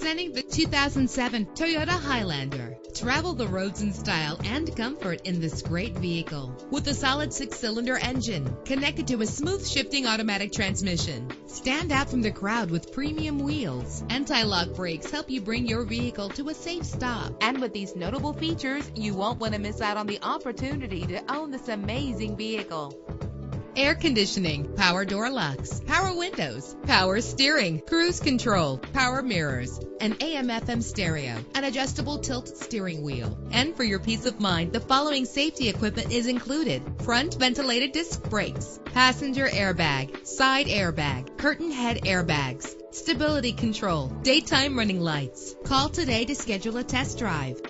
Presenting the 2007 Toyota Highlander. Travel the roads in style and comfort in this great vehicle. With a solid 6-cylinder engine connected to a smooth shifting automatic transmission. Stand out from the crowd with premium wheels. Anti-lock brakes help you bring your vehicle to a safe stop. And with these notable features, you won't want to miss out on the opportunity to own this amazing vehicle. Air conditioning, power door locks, power windows, power steering, cruise control, power mirrors, an AM/FM stereo, an adjustable tilt steering wheel. And for your peace of mind, the following safety equipment is included: front ventilated disc brakes, passenger airbag, side airbag, curtain head airbags, stability control, daytime running lights. Call today to schedule a test drive.